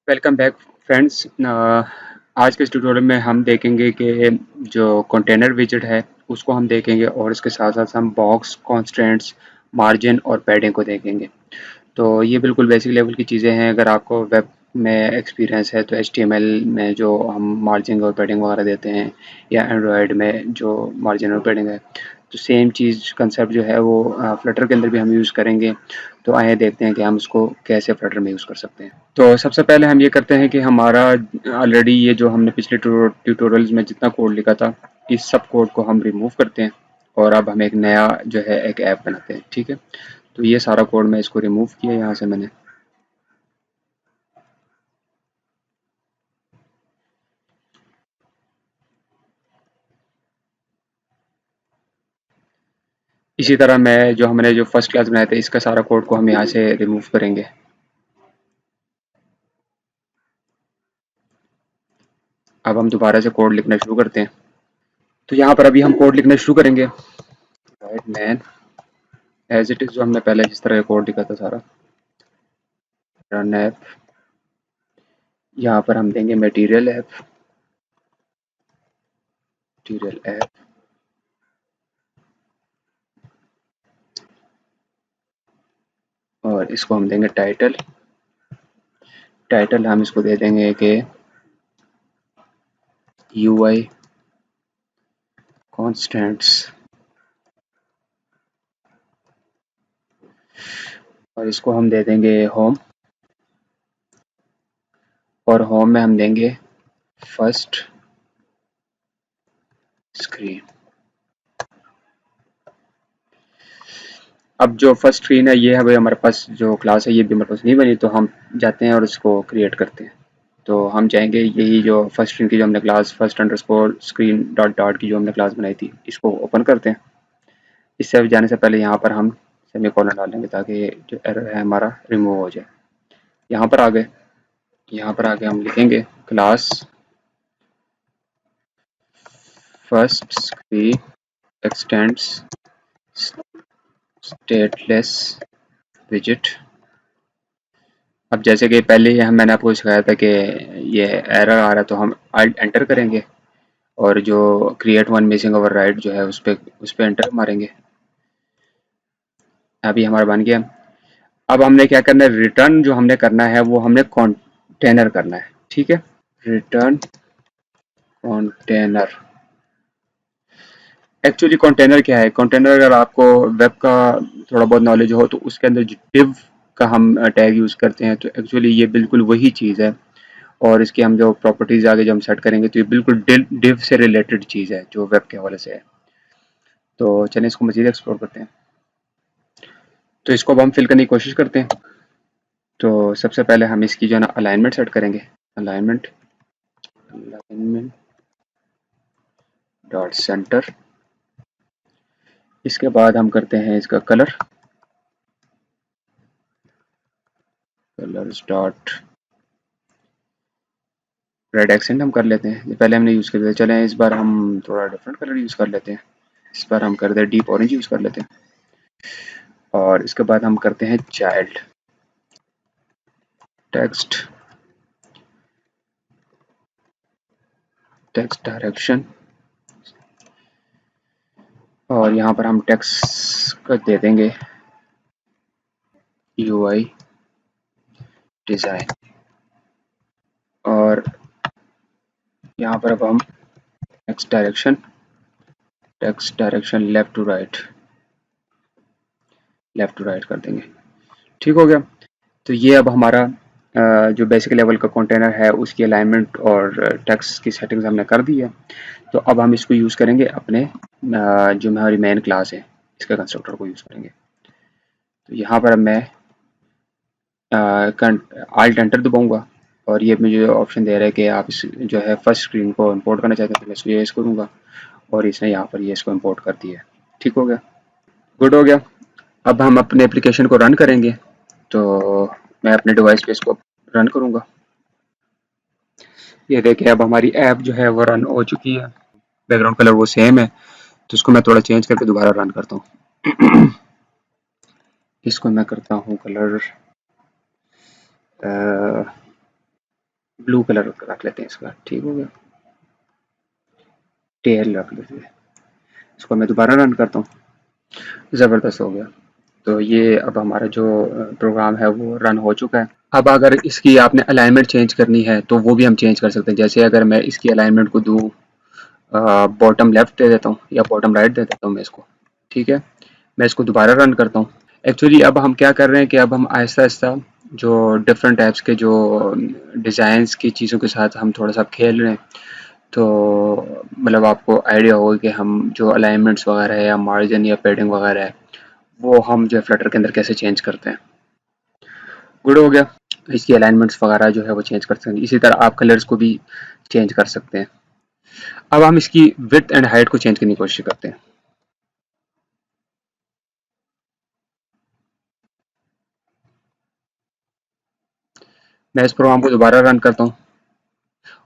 Welcome back friends. आज के इस ट्यूटोरियल में हम देखेंगे कि जो कंटेनर विजेट है उसको हम देखेंगे और इसके साथ साथ हम बॉक्स कॉन्स्टेंट्स मार्जिन और पैडिंग को देखेंगे। तो ये बिल्कुल बेसिक लेवल की चीज़ें हैं। अगर आपको वेब में एक्सपीरियंस है तो HTML में जो हम मार्जिन और पैडिंग वगैरह देते हैं या एंड्रॉयड में जो मार्जिन और पैडिंग है तो सेम चीज़ कंसेप्ट जो है वो फ्लटर के अंदर भी हम यूज़ करेंगे। तो आइए देखते हैं कि हम इसको कैसे फ्लटर में यूज़ कर सकते हैं। तो सबसे पहले हम ये करते हैं कि हमारा ऑलरेडी ये जो हमने पिछले ट्यूटोरियल्स में जितना कोड लिखा था इस सब कोड को हम रिमूव करते हैं और अब हम एक नया जो है एक ऐप बनाते हैं। ठीक है, तो ये सारा कोड मैं इसको रिमूव किया यहाँ से मैंने। इसी तरह मैं जो हमने जो फर्स्ट क्लास बनाया था इसका सारा कोड को हम यहाँ से रिमूव करेंगे। अब हम दोबारा से कोड लिखना शुरू करते हैं। तो यहाँ पर अभी हम कोड लिखना शुरू करेंगे। Right man as it is, जो हमने पहले जिस तरह कोड लिखा था सारा। रन ऐप, यहाँ पर हम देंगे मटेरियल ऐप, मटेरियल ऐप और इसको हम देंगे टाइटल। टाइटल हम इसको दे देंगे कि UI कॉन्स्टेंट्स और इसको हम दे देंगे होम और होम में हम देंगे फर्स्ट स्क्रीन। अब जो फर्स्ट स्क्रीन है ये है भाई, हमारे पास जो क्लास है ये भी हमारे पास नहीं बनी, तो हम जाते हैं और इसको क्रिएट करते हैं। तो हम चाहेंगे यही जो फर्स्ट स्क्रीन की जो हमने class first underscore screen dot dot की जो हमने क्लास बनाई थी इसको ओपन करते हैं। इससे जाने से पहले यहाँ पर हम सेमीकोलन डालेंगे ताकि जो एरर है हमारा रिमूव हो जाए। यहाँ पर आ गए, यहाँ पर आके हम लिखेंगे class first screen extends stateless विजेट। अब जैसे कि पहले ही हम मैंने आपको सिखाया था कि ये एरर आ रहा है तो हम alt एंटर करेंगे और जो क्रिएट वन मिसिंग ओवरराइड जो है उस पे एंटर मारेंगे। अभी हमारा बन गया। अब हमने क्या करना है, रिटर्न जो हमने करना है वो हमने कंटेनर करना है। ठीक है, रिटर्न कंटेनर। एक्चुअली कंटेनर क्या है, कंटेनर अगर आपको वेब का थोड़ा बहुत नॉलेज हो तो उसके अंदर जो डिव का हम टैग यूज़ करते हैं तो एक्चुअली ये बिल्कुल वही चीज़ है। और इसकी हम जो प्रॉपर्टीज आगे जो हम सेट करेंगे तो ये बिल्कुल डिव से रिलेटेड चीज़ है जो वेब के हवाले से है। तो चलिए इसको मज़ीद एक्सप्लोर करते हैं। तो इसको अब हम फिल करने की कोशिश करते हैं। तो सबसे पहले हम इसकी जो है ना अलाइनमेंट सेट करेंगे। Alignment alignment dot centre. इसके बाद हम करते हैं इसका colour, colours dot red accent हम कर लेते हैं। पहले हमने यूज़ कर थे, चलें इस बार हम थोड़ा डिफरेंट कलर यूज़ कर लेते हैं। इस बार हम करते हैं डीप ऑरेंज यूज़ कर लेते हैं। और इसके बाद हम करते हैं चाइल्ड टेक्स्ट, टेक्स्ट डायरेक्शन और यहाँ पर हम टेक्स्ट को दे देंगे UI डिज़ाइन। और यहाँ पर अब हम text direction left to right कर देंगे। ठीक हो गया। तो ये अब हमारा जो बेसिक लेवल का कंटेनर है उसकी अलाइनमेंट और टेक्स्ट की सेटिंग्स हमने कर दी है। तो अब हम इसको यूज़ करेंगे अपने जो हमारी मेन क्लास है इसके कंस्ट्रक्टर को यूज़ करेंगे। तो यहाँ पर मैं आल्ट एंटर दबाऊंगा और ये मुझे ऑप्शन दे रहा है कि आप इस जो है फर्स्ट स्क्रीन को इंपोर्ट करना चाहते हैं तो मैं इसको येस करूँगा और इसने यहाँ पर ये इसको इंपोर्ट कर दिया है। ठीक हो गया, गुड हो गया। अब हम अपने एप्लीकेशन को रन करेंगे। तो मैं अपने डिवाइस पे इसको रन करूँगा। ये देखिए अब हमारी ऐप जो है वो रन हो चुकी है। बैकग्राउंड कलर वो सेम है, तो इसको मैं थोड़ा चेंज करके दोबारा रन करता हूँ। इसको मैं करता हूँ कलर ब्लू कलर रख लेते हैं इसका, ठीक हो गया। टेल रख लेते हैं, इसको मैं दोबारा रन करता हूँ। ज़बरदस्त हो गया। तो ये अब हमारा जो प्रोग्राम है वो रन हो चुका है। अब अगर इसकी आपने अलाइनमेंट चेंज करनी है तो वो भी हम चेंज कर सकते हैं। जैसे अगर मैं इसकी अलाइनमेंट को दूँ बॉटम लेफ्ट दे देता हूँ या बॉटम राइट दे देता हूँ मैं इसको, ठीक है। मैं इसको दोबारा रन करता हूँ। एक्चुअली अब हम क्या कर रहे हैं कि अब हम आहिस्ता-आहिस्ता जो डिफरेंट टाइप्स के जो डिज़ाइंस की चीज़ों के साथ हम थोड़ा-सा खेल रहे हैं। तो मतलब आपको आइडिया होगा कि हम जो अलाइनमेंट्स वगैरह है या मार्जिन या पैडिंग वगैरह है, वो हम जो है फ्लटर के अंदर कैसे चेंज करते हैं। गुड हो गया। इसकी अलाइनमेंट्स वगैरह जो है वो चेंज कर सकते हैं। इसी तरह आप कलर्स को भी चेंज कर सकते हैं। अब हम इसकी विड्थ एंड हाइट को चेंज करने की कोशिश करते हैं। मैं इस प्रोग्राम को दोबारा रन करता हूँ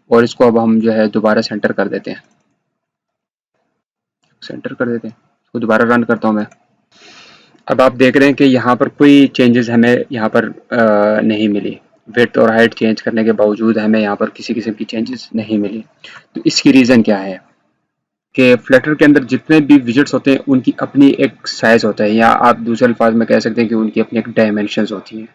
और इसको अब हम जो है दोबारा सेंटर कर देते हैं। सेंटर कर देते हैं। इसको दोबारा रन करता हूँ मैं। अब आप देख रहे हैं कि यहाँ पर कोई चेंजेस हमें यहाँ पर नहीं मिली। विड्थ और हाइट चेंज करने के बावजूद हमें यहाँ पर किसी किस्म की चेंजेस नहीं मिली। तो इसकी रीज़न क्या है कि फ्लटर के अंदर जितने भी विजेट्स होते हैं उनकी अपनी एक साइज़ होता है, या आप दूसरे अल्फाज में कह सकते हैं कि उनकी अपनी एक डायमेंशंस होती हैं,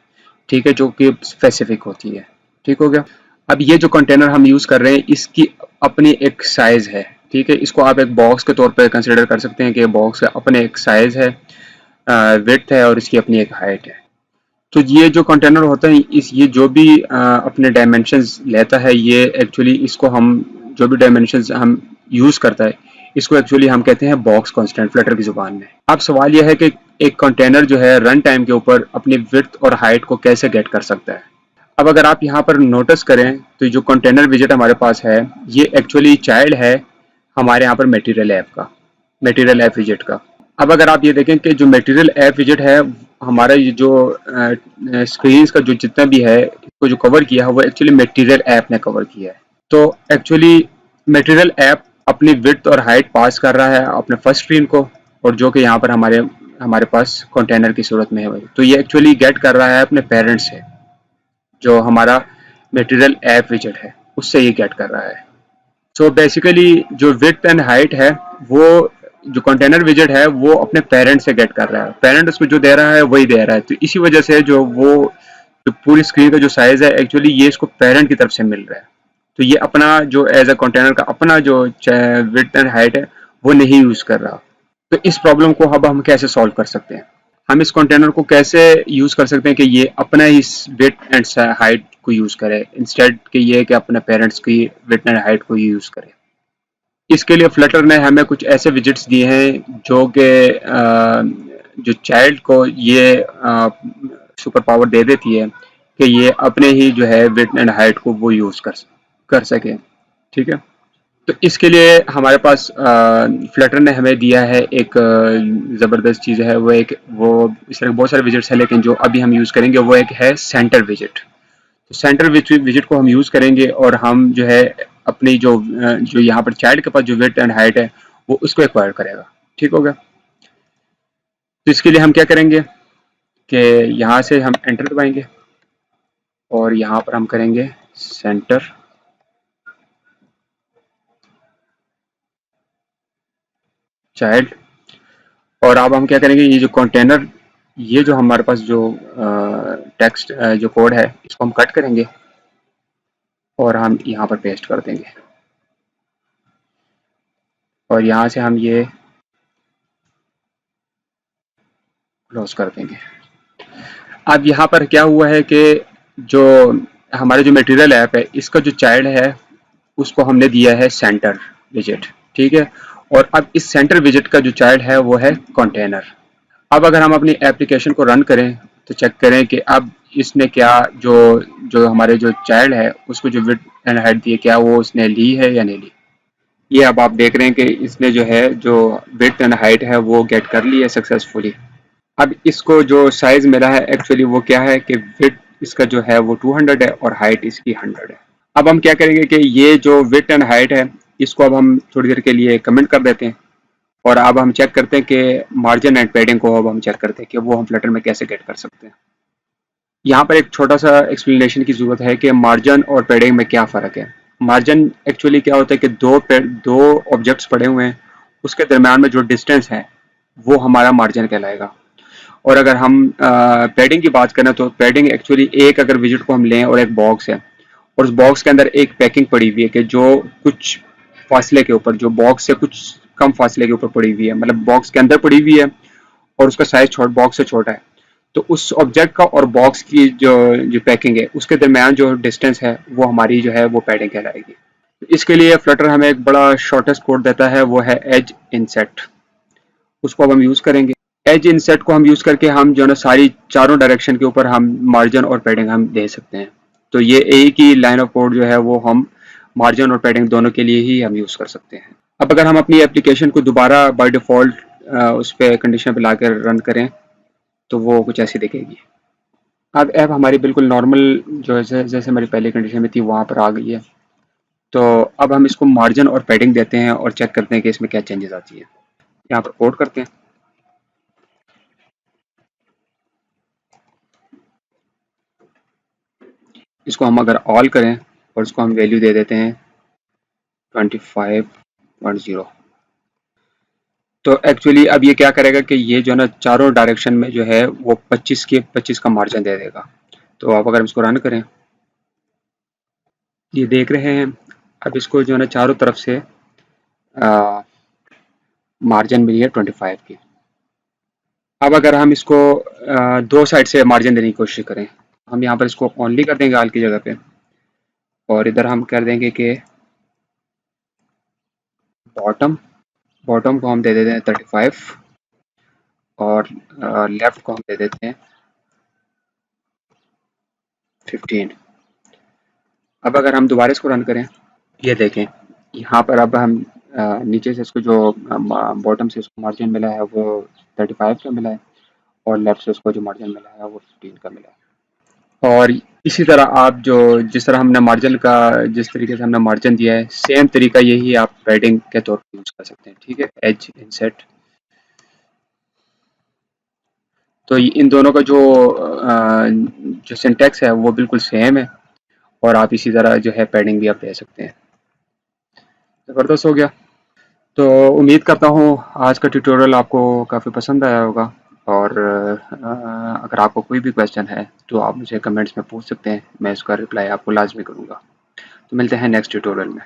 ठीक है, जो कि स्पेसिफिक होती है। ठीक हो गया। अब ये जो कंटेनर हम यूज़ कर रहे हैं इसकी अपनी एक साइज़ है, ठीक है। इसको आप एक बॉक्स के तौर पे कंसिडर कर सकते हैं कि बॉक्स का अपने एक साइज़ है, विड्थ है और इसकी अपनी एक हाइट है। तो ये जो कंटेनर होता है इस ये जो भी अपने डायमेंशंस लेता है, ये एक्चुअली इसको हम जो भी डायमेंशंस हम यूज़ करता है इसको एक्चुअली हम कहते हैं बॉक्स कांस्टेंट फ्लटर की ज़ुबान में। अब सवाल यह है कि एक कंटेनर जो है रन टाइम के ऊपर अपनी विड्थ और हाइट को कैसे गेट कर सकता है। अब अगर आप यहाँ पर नोटिस करें तो जो कंटेनर विजेट हमारे पास है ये एक्चुअली चाइल्ड है हमारे यहाँ पर मटेरियल ऐप का, मटेरियल ऐप विजेट का। अब अगर आप ये देखें कि जो मटेरियल ऐप विजेट है हमारा ये जो स्क्रीन का जो जितना भी है इसको जो कवर किया है वो एक्चुअली मटेरियल ऐप ने कवर किया है। तो एक्चुअली मटेरियल ऐप अपनी विड्थ और हाइट पास कर रहा है अपने फर्स्ट स्क्रीन को, और जो कि यहाँ पर हमारे हमारे पास कंटेनर की सूरत में है। तो ये एक्चुअली गेट कर रहा है अपने पेरेंट्स से, जो हमारा मटेरियल ऐप विजेट है उससे ये गेट कर रहा है। सो बेसिकली जो विड्थ एंड हाइट है वो जो कंटेनर विजेट है वो अपने पेरेंट से गेट कर रहा है, पेरेंट उसको जो दे रहा है वही दे रहा है। तो इसी वजह से जो वो जो पूरी स्क्रीन का जो साइज है एक्चुअली ये इसको पेरेंट की तरफ से मिल रहा है। तो ये अपना जो एज अ कंटेनर का अपना जो विड्थ एंड हाइट है वो नहीं यूज कर रहा। तो इस प्रॉब्लम को अब हम कैसे सॉल्व कर सकते हैं, हम इस कंटेनर को कैसे यूज कर सकते हैं कि ये अपना ही विड्थ एंड हाइट को यूज करे इंस्टेड कि ये कि अपने पेरेंट्स की विड्थ एंड हाइट को यूज करे। इसके लिए फ्लटर ने हमें कुछ ऐसे विजेट्स दिए हैं जो कि जो चाइल्ड को ये सुपर पावर दे देती है कि ये अपने ही जो है विड्थ एंड हाइट को वो यूज कर सके, ठीक है। तो इसके लिए हमारे पास फ्लटर ने हमें दिया है एक ज़बरदस्त चीज़ है, वो एक वो इस तरह बहुत सारे विजेट्स हैं लेकिन जो अभी हम यूज़ करेंगे वो एक है सेंटर विजेट। तो सेंटर विजेट को हम यूज़ करेंगे और हम जो है अपनी जो यहाँ पर चाइल्ड के पास जो विड्थ एंड हाइट है वो उसको एक्वायर करेगा। ठीक हो गया। तो इसके लिए हम क्या करेंगे कि यहाँ से हम एंटर दबाएंगे और यहाँ पर हम करेंगे सेंटर चाइल्ड, और अब हम क्या करेंगे ये जो कंटेनर ये जो हमारे पास जो टेक्स्ट जो कोड है इसको हम कट करेंगे और हम यहाँ पर पेस्ट कर देंगे और यहाँ से हम ये क्लोज कर देंगे। अब यहाँ पर क्या हुआ है कि जो हमारे जो मटेरियल ऐप है इसका जो चाइल्ड है उसको हमने दिया है सेंटर विजेट, ठीक है। और अब इस सेंटर विजेट का जो चाइल्ड है वो है कंटेनर। अब अगर हम अपनी एप्लीकेशन को रन करें तो चेक करें कि अब इसने क्या जो जो हमारे जो चाइल्ड है उसको जो विड्थ एंड हाइट दी है क्या वो उसने ली है या नहीं ली। ये अब आप देख रहे हैं कि इसने जो है जो विड्थ एंड हाइट है वो गेट कर ली है सक्सेसफुली। अब इसको जो साइज मिला है एक्चुअली वो क्या है कि विड्थ इसका जो है वो 200 है और हाइट इसकी 100 है। अब हम क्या करेंगे कि ये जो विड्थ एंड हाइट है इसको अब हम थोड़ी देर के लिए कमेंट कर देते हैं और अब हम चेक करते हैं कि मार्जिन एंड पैडिंग को अब हम चेक करते हैं कि वो हम फ्लटर में कैसे गेट कर सकते हैं। यहाँ पर एक छोटा सा एक्सप्लेनेशन की ज़रूरत है कि मार्जिन और पैडिंग में क्या फ़र्क है। मार्जिन एक्चुअली क्या होता है कि दो ऑब्जेक्ट्स पड़े हुए हैं, उसके दरमियान में जो डिस्टेंस है वो हमारा मार्जिन कहलाएगा। और अगर हम पैडिंग की बात करें तो पैडिंग एक्चुअली एक अगर विजिट को हम लें और एक बॉक्स है और उस बॉक्स के अंदर एक पैकिंग पड़ी हुई है कि जो कुछ फासले के ऊपर, जो बॉक्स से कुछ कम फासले के ऊपर पड़ी हुई है, मतलब बॉक्स के अंदर पड़ी हुई है और उसका साइज बॉक्स से छोटा है, तो उस ऑब्जेक्ट का और बॉक्स की जो जो पैकिंग है उसके दरमियान जो डिस्टेंस है वो हमारी जो है वो पैडिंग कहलाएगी। इसके लिए फ्लटर हमें एक बड़ा शॉर्टेस्ट कोड देता है, वो है एज इनसेट। उसको अब हम यूज़ करेंगे। एज इनसेट को हम यूज़ करके हम जो है ना सारी चारों डायरेक्शन के ऊपर हम मार्जिन और पैडिंग हम दे सकते हैं। तो ये एक ही लाइन ऑफ कोड जो है वो हम मार्जिन और पैडिंग दोनों के लिए ही हम यूज़ कर सकते हैं। अब अगर हम अपनी एप्लीकेशन को दोबारा बाय डिफ़ॉल्ट उस पे कंडीशन पे लाकर रन करें तो वो कुछ ऐसी दिखेगी। अब ऐप हमारी बिल्कुल नॉर्मल जो है जैसे हमारी पहली कंडीशन में थी वहाँ पर आ गई है। तो अब हम इसको मार्जिन और पैडिंग देते हैं और चेक करते हैं कि इसमें क्या चेंजेस आती है। यहाँ पर कोड करते हैं। इसको हम अगर ऑल करें और इसको हम वैल्यू दे देते हैं 25.0, तो एक्चुअली अब ये क्या करेगा कि ये जो है ना चारों डायरेक्शन में जो है वो 25 का मार्जिन दे देगा। तो आप अगर हम इसको रन करें, ये देख रहे हैं, अब इसको जो है ना चारों तरफ से मार्जिन मिली है 25 की। अब अगर हम इसको दो साइड से मार्जिन देने की कोशिश करें, हम यहाँ पर इसको ओनली कर देंगे आल की जगह पे और इधर हम कर देंगे कि बॉटम बॉटम को हम दे देते हैं 35 और लेफ्ट को हम दे देते हैं 15। अब अगर हम दोबारा इसको रन करें, ये देखें, यहाँ पर अब हम नीचे से इसको जो बॉटम से इसको मार्जिन मिला है वो 35 का मिला है और लेफ्ट से उसको जो मार्जिन मिला है वो 15 का मिला है। और इसी तरह आप जो जिस तरह हमने मार्जिन का जिस तरीके से हमने मार्जिन दिया है, सेम तरीका यही आप पैडिंग के तौर पर यूज़ कर सकते हैं। ठीक है, एज इंसेट। तो इन दोनों का जो सिंटैक्स है वो बिल्कुल सेम है और आप इसी तरह जो है पैडिंग भी आप दे सकते हैं। ज़बरदस्त हो गया। तो उम्मीद करता हूँ आज का ट्यूटोरियल आपको काफ़ी पसंद आया होगा और अगर आपको कोई भी क्वेश्चन है तो आप मुझे कमेंट्स में पूछ सकते हैं, मैं इसका रिप्लाई आपको लाजमी करूँगा। तो मिलते हैं नेक्स्ट ट्यूटोरियल में।